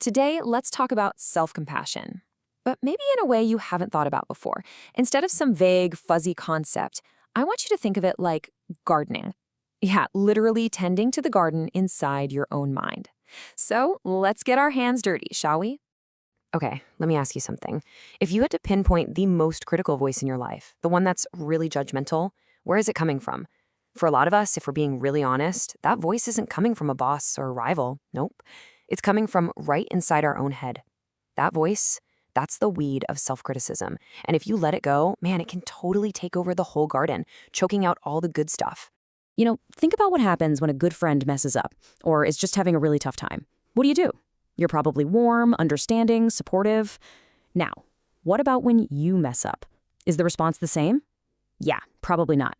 Today, let's talk about self-compassion, but maybe in a way you haven't thought about before. Instead of some vague, fuzzy concept, I want you to think of it like gardening. Yeah, literally tending to the garden inside your own mind. So let's get our hands dirty, shall we? Okay, let me ask you something. If you had to pinpoint the most critical voice in your life, the one that's really judgmental, where is it coming from? For a lot of us, if we're being really honest, that voice isn't coming from a boss or a rival. Nope. It's coming from right inside our own head. That voice, that's the weed of self-criticism. And if you let it go, man, it can totally take over the whole garden, choking out all the good stuff. Think about what happens when a good friend messes up or is just having a really tough time. What do? You're probably warm, understanding, supportive. Now, what about when you mess up? Is the response the same? Yeah, probably not.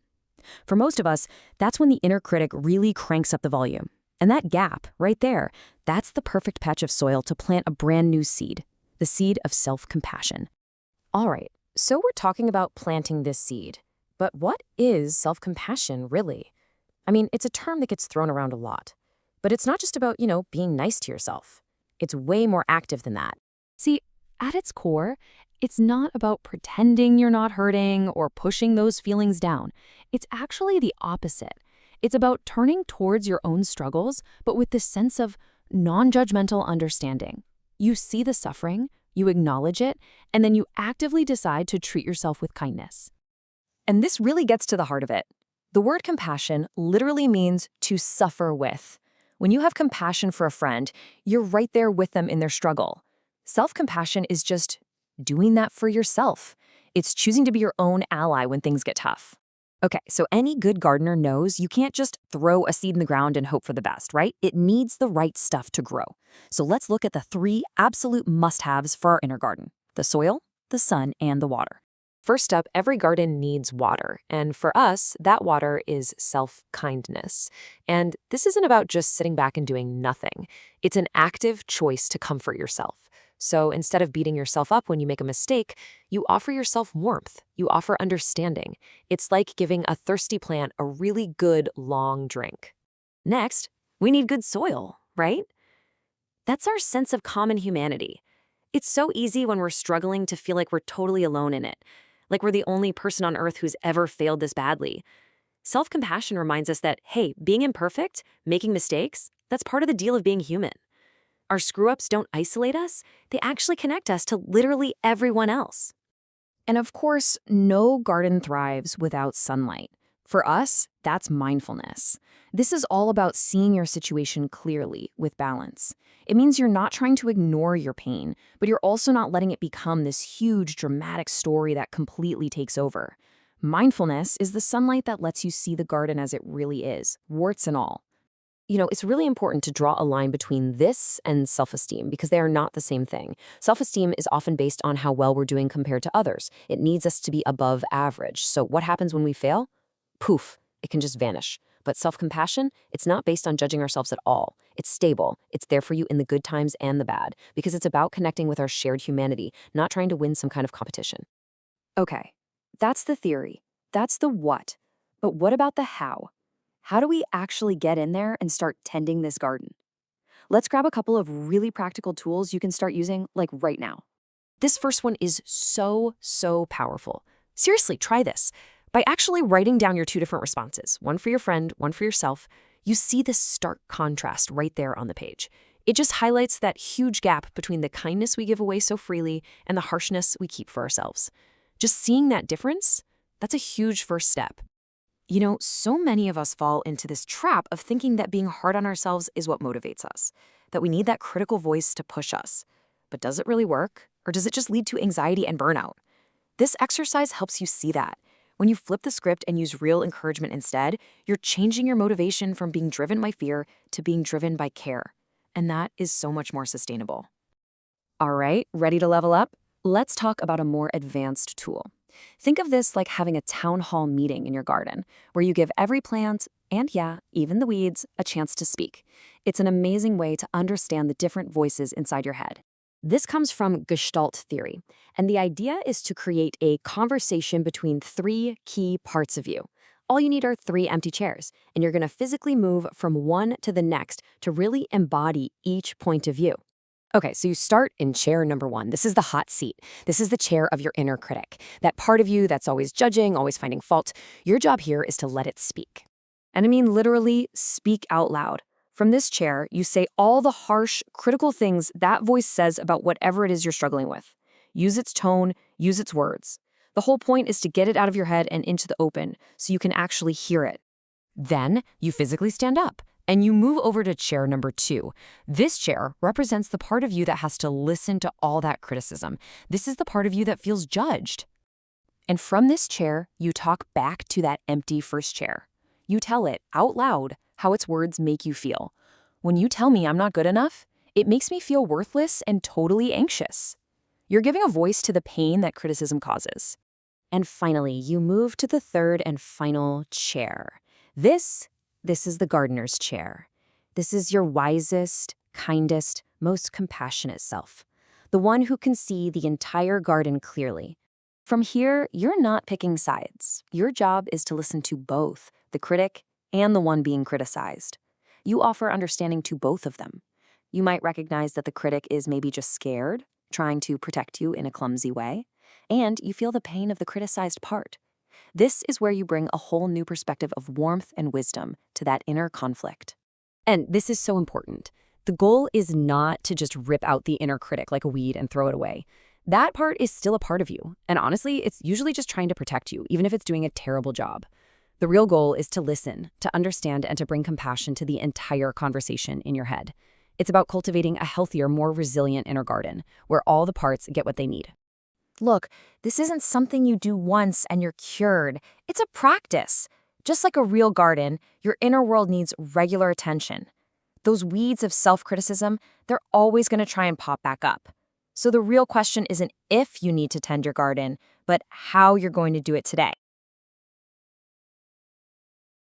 For most of us, that's when the inner critic really cranks up the volume. And that gap, right there, that's the perfect patch of soil to plant a brand new seed, the seed of self-compassion. All right, so we're talking about planting this seed. But what is self-compassion, really? I mean, it's a term that gets thrown around a lot. But it's not just about, being nice to yourself. It's way more active than that. See, at its core, it's not about pretending you're not hurting or pushing those feelings down. It's actually the opposite. It's about turning towards your own struggles, but with this sense of non-judgmental understanding. You see the suffering, you acknowledge it, and then you actively decide to treat yourself with kindness. And this really gets to the heart of it. The word compassion literally means to suffer with. When you have compassion for a friend, you're right there with them in their struggle. Self-compassion is just doing that for yourself. It's choosing to be your own ally when things get tough. Okay, so any good gardener knows you can't just throw a seed in the ground and hope for the best, right? It needs the right stuff to grow. So let's look at the 3 absolute must-haves for our inner garden: the soil, the sun, and the water. First up, every garden needs water, and for us, that water is self-kindness. And this isn't about just sitting back and doing nothing. It's an active choice to comfort yourself. So instead of beating yourself up when you make a mistake, you offer yourself warmth. You offer understanding. It's like giving a thirsty plant a really good, long drink. Next, we need good soil, right? That's our sense of common humanity. It's so easy when we're struggling to feel like we're totally alone in it, like we're the only person on earth who's ever failed this badly. Self-compassion reminds us that, hey, being imperfect, making mistakes, that's part of the deal of being human. Our screw-ups don't isolate us, they actually connect us to literally everyone else. And of course, no garden thrives without sunlight. For us, that's mindfulness. This is all about seeing your situation clearly, with balance. It means you're not trying to ignore your pain, but you're also not letting it become this huge, dramatic story that completely takes over. Mindfulness is the sunlight that lets you see the garden as it really is, warts and all. It's really important to draw a line between this and self-esteem because they are not the same thing. Self-esteem is often based on how well we're doing compared to others. It needs us to be above average. So what happens when we fail? Poof, it can just vanish. But self-compassion, it's not based on judging ourselves at all. It's stable. It's there for you in the good times and the bad because it's about connecting with our shared humanity, not trying to win some kind of competition. Okay, that's the theory. That's the what. But what about the how? How do we actually get in there and start tending this garden? Let's grab a couple of really practical tools you can start using, like right now. This first one is so powerful. Seriously, try this. By actually writing down your 2 different responses, one for your friend, one for yourself, you see this stark contrast right there on the page. It just highlights that huge gap between the kindness we give away so freely and the harshness we keep for ourselves. Just seeing that difference, that's a huge first step. So many of us fall into this trap of thinking that being hard on ourselves is what motivates us, that we need that critical voice to push us. But does it really work? Or does it just lead to anxiety and burnout? This exercise helps you see that. When you flip the script and use real encouragement instead, you're changing your motivation from being driven by fear to being driven by care. And that is so much more sustainable. All right, ready to level up? Let's talk about a more advanced tool. Think of this like having a town hall meeting in your garden, where you give every plant, and yeah, even the weeds, a chance to speak. It's an amazing way to understand the different voices inside your head. This comes from Gestalt theory, and the idea is to create a conversation between 3 key parts of you. All you need are 3 empty chairs, and you're going to physically move from one to the next to really embody each point of view. Okay, so you start in chair number 1. This is the hot seat. This is the chair of your inner critic. That part of you that's always judging, always finding fault. Your job here is to let it speak. And I mean literally speak out loud. From this chair, you say all the harsh, critical things that voice says about whatever it is you're struggling with. Use its tone, use its words. The whole point is to get it out of your head and into the open so you can actually hear it. Then you physically stand up and you move over to chair number 2. This chair represents the part of you that has to listen to all that criticism. This is the part of you that feels judged. And from this chair, you talk back to that empty first chair. You tell it out loud how its words make you feel. When you tell me I'm not good enough, it makes me feel worthless and totally anxious. You're giving a voice to the pain that criticism causes. And finally, you move to the third and final chair. This is the gardener's chair. This is your wisest, kindest, most compassionate self. The one who can see the entire garden clearly. From here, you're not picking sides. Your job is to listen to both the critic and the one being criticized. You offer understanding to both of them. You might recognize that the critic is maybe just scared, trying to protect you in a clumsy way, and you feel the pain of the criticized part. This is where you bring a whole new perspective of warmth and wisdom to that inner conflict. And this is so important. The goal is not to just rip out the inner critic like a weed and throw it away. That part is still a part of you. And honestly, it's usually just trying to protect you, even if it's doing a terrible job. The real goal is to listen, to understand, and to bring compassion to the entire conversation in your head. It's about cultivating a healthier, more resilient inner garden, where all the parts get what they need. Look, this isn't something you do once and you're cured. It's a practice. Just like a real garden, your inner world needs regular attention. Those weeds of self-criticism, they're always going to try and pop back up. So the real question isn't if you need to tend your garden, but how you're going to do it today.